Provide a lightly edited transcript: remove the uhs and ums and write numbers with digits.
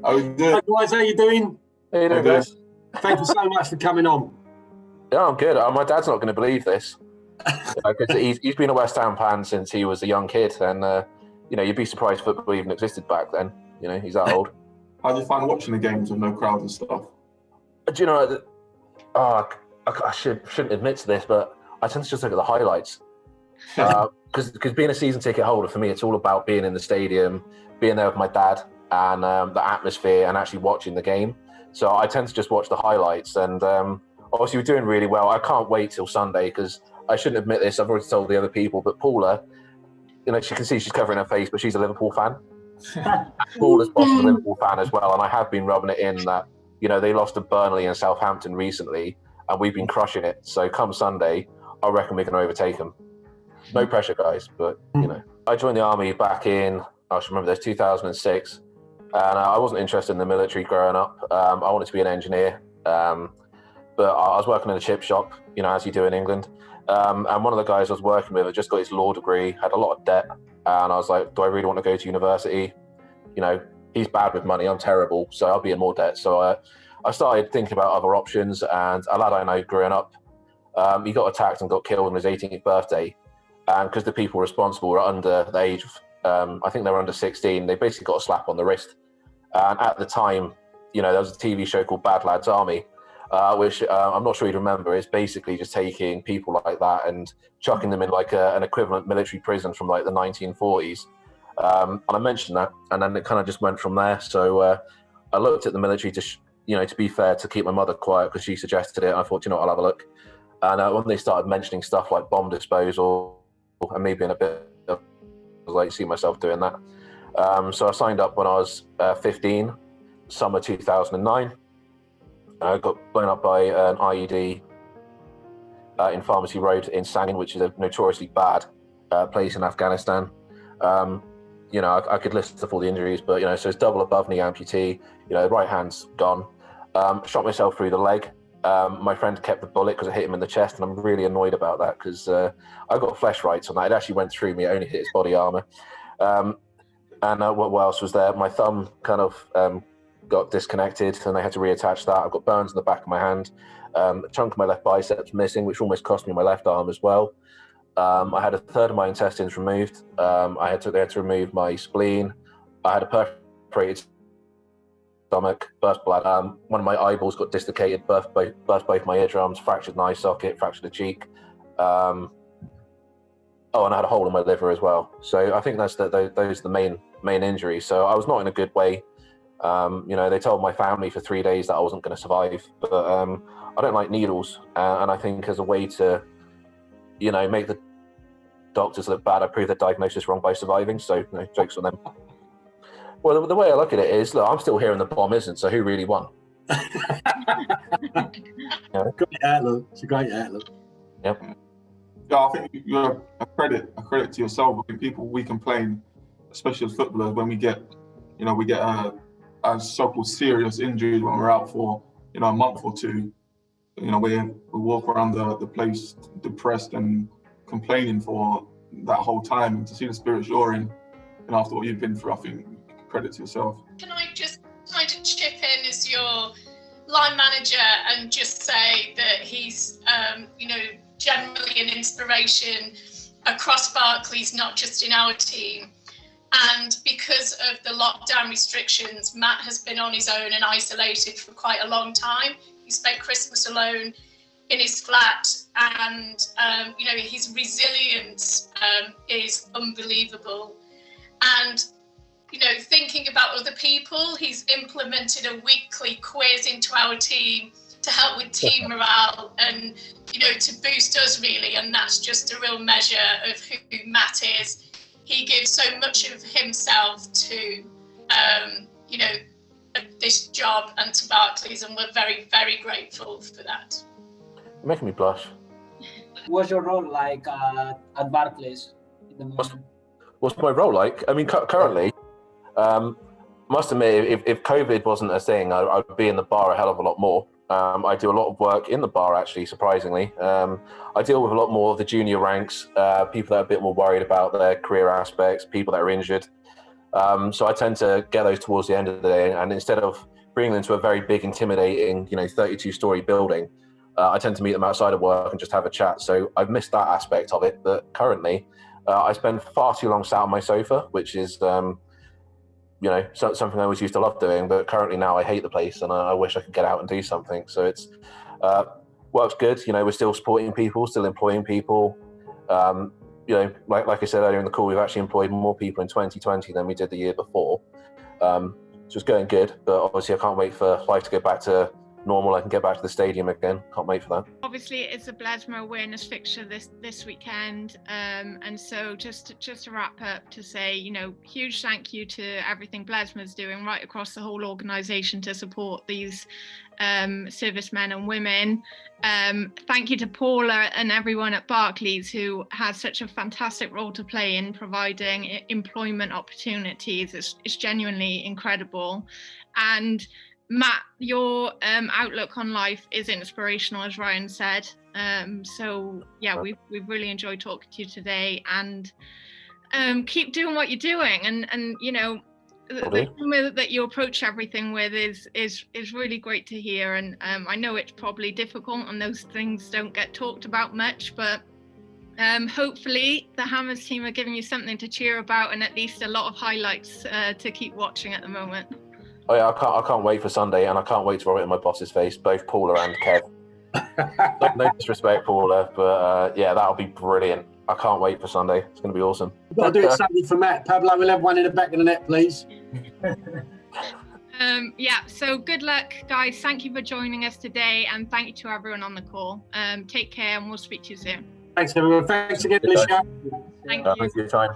How you doing? Hi guys, how you doing? How you doing, guys? Thank you so much for coming on. Yeah, I'm good. My dad's not going to believe this because he's been a West Ham fan since he was a young kid, and you'd be surprised football even existed back then. He's that old. How do you find watching the games with no crowds and stuff? Do you know? I shouldn't admit to this, but I tend to just look at the highlights because being a season ticket holder for me, it's all about being in the stadium, being there with my dad, and the atmosphere, and actually watching the game. So I tend to just watch the highlights, and obviously we're doing really well. I can't wait till Sunday because I shouldn't admit this. I've already told the other people, but Paula, she can see she's covering her face, but she's a Liverpool fan. Paula's boss is a Liverpool fan as well, and I have been rubbing it in that they lost to Burnley and Southampton recently, and we've been crushing it. So come Sunday, I reckon we're going to overtake them. No pressure, guys, but I joined the army back in, I should remember this, 2006, and I wasn't interested in the military growing up. I wanted to be an engineer, but I was working in a chip shop, as you do in England, and one of the guys I was working with had just got his law degree, had a lot of debt, and I was like, do I really want to go to university? He's bad with money, I'm terrible, so I'll be in more debt. So I started thinking about other options, and a lad I know growing up, he got attacked and got killed on his 18th birthday, because the people responsible were under the age of, I think they were under 16, they basically got a slap on the wrist. And at the time, there was a TV show called Bad Lads Army, which I'm not sure you'd remember. It's basically just taking people like that and chucking them in like an equivalent military prison from like the 1940s. And I mentioned that, and then it kind of just went from there. So I looked at the military to be fair, to keep my mother quiet because she suggested it. And I thought, I'll have a look. And when they started mentioning stuff like bomb disposal and me being a bit, I was like, see myself doing that. So I signed up when I was 15, summer 2009. I got blown up by an IED in Pharmacy Road in Sangin, which is a notoriously bad place in Afghanistan. I could list off all the injuries, but so it's double above knee amputee. Right hand's gone. Shot myself through the leg. My friend kept the bullet because it hit him in the chest, and I'm really annoyed about that because I got flesh rights on that. It actually went through me. It only hit his body armor. And what else was there? My thumb kind of got disconnected, and they had to reattach that. I've got burns in the back of my hand. A chunk of my left biceps missing, which almost cost me my left arm as well. I had a third of my intestines removed. They had to remove my spleen. I had a perforated stomach, burst bladder. One of my eyeballs got dislocated, burst both my eardrums, fractured an eye socket, fractured a cheek. And I had a hole in my liver as well. So I think those are the main injuries. So I was not in a good way. They told my family for 3 days that I wasn't going to survive. But I don't like needles, and I think as a way to, make the doctors look bad, I proved their diagnosis wrong by surviving. So jokes on them. Well, the way I look at it is, look, I'm still here and the bomb isn't, so who really won? Great outlook. It's a great outlook. Yep. Yeah, I think you're a credit to yourself. I think we complain, especially as footballers, when we get a so-called serious injury when we're out for a month or two. We walk around the place depressed and complaining for that whole time, and to see the spirits you're in, and after what you've been through, I think credit to yourself. Can I just kind of chip in as your line manager and just say that he's, generally an inspiration across Barclays, not just in our team. And because of the lockdown restrictions, Matt has been on his own and isolated for quite a long time. He spent Christmas alone in his flat, and his resilience is unbelievable. And thinking about other people, he's implemented a weekly quiz into our team to help with team morale and to boost us really. And that's just a real measure of who Matt is. He gives so much of himself to this job and to Barclays, and we're very, very grateful for that. You're making me blush. What's your role like at Barclays in the moment? What's my role like? I mean, currently, must admit, if COVID wasn't a thing, I'd be in the bar a hell of a lot more. I do a lot of work in the bar, actually, surprisingly. I deal with a lot more of the junior ranks, people that are a bit more worried about their career aspects, people that are injured. So I tend to get those towards the end of the day, and instead of bringing them to a very big, intimidating, 32-story building, I tend to meet them outside of work and just have a chat. So I've missed that aspect of it. But currently, I spend far too long sat on my sofa, which is, something I always used to love doing. But currently now I hate the place, and I wish I could get out and do something. So it's works good. We're still supporting people, still employing people. Like I said earlier in the call, we've actually employed more people in 2020 than we did the year before. So it's going good, but obviously I can't wait for life to go back to normal. I can get back to the stadium again. Can't wait for that. Obviously, it's a Blesma awareness fixture this weekend, and so just to wrap up, to say, huge thank you to everything Blesma's doing right across the whole organisation to support these servicemen and women. Thank you to Paula and everyone at Barclays who has such a fantastic role to play in providing employment opportunities. It's genuinely incredible. And Matt, your outlook on life is inspirational, as Ryan said. So yeah, we've really enjoyed talking to you today, and keep doing what you're doing. And the humor that you approach everything with is really great to hear. And I know it's probably difficult, and those things don't get talked about much, but hopefully the Hammers team are giving you something to cheer about, and at least a lot of highlights to keep watching at the moment. Oh yeah, I can't wait for Sunday, and I can't wait to rub it in my boss's face, both Paula and Kev. No disrespect, Paula, but yeah, that'll be brilliant. I can't wait for Sunday. It's going to be awesome. You've got to do it Sunday for Matt. Pablo, we'll have one in the back of the net, please. So good luck, guys. Thank you for joining us today, and thank you to everyone on the call. Take care, and we'll speak to you soon. Thanks, everyone. Thanks again for the show. Thank you. Thanks for your time.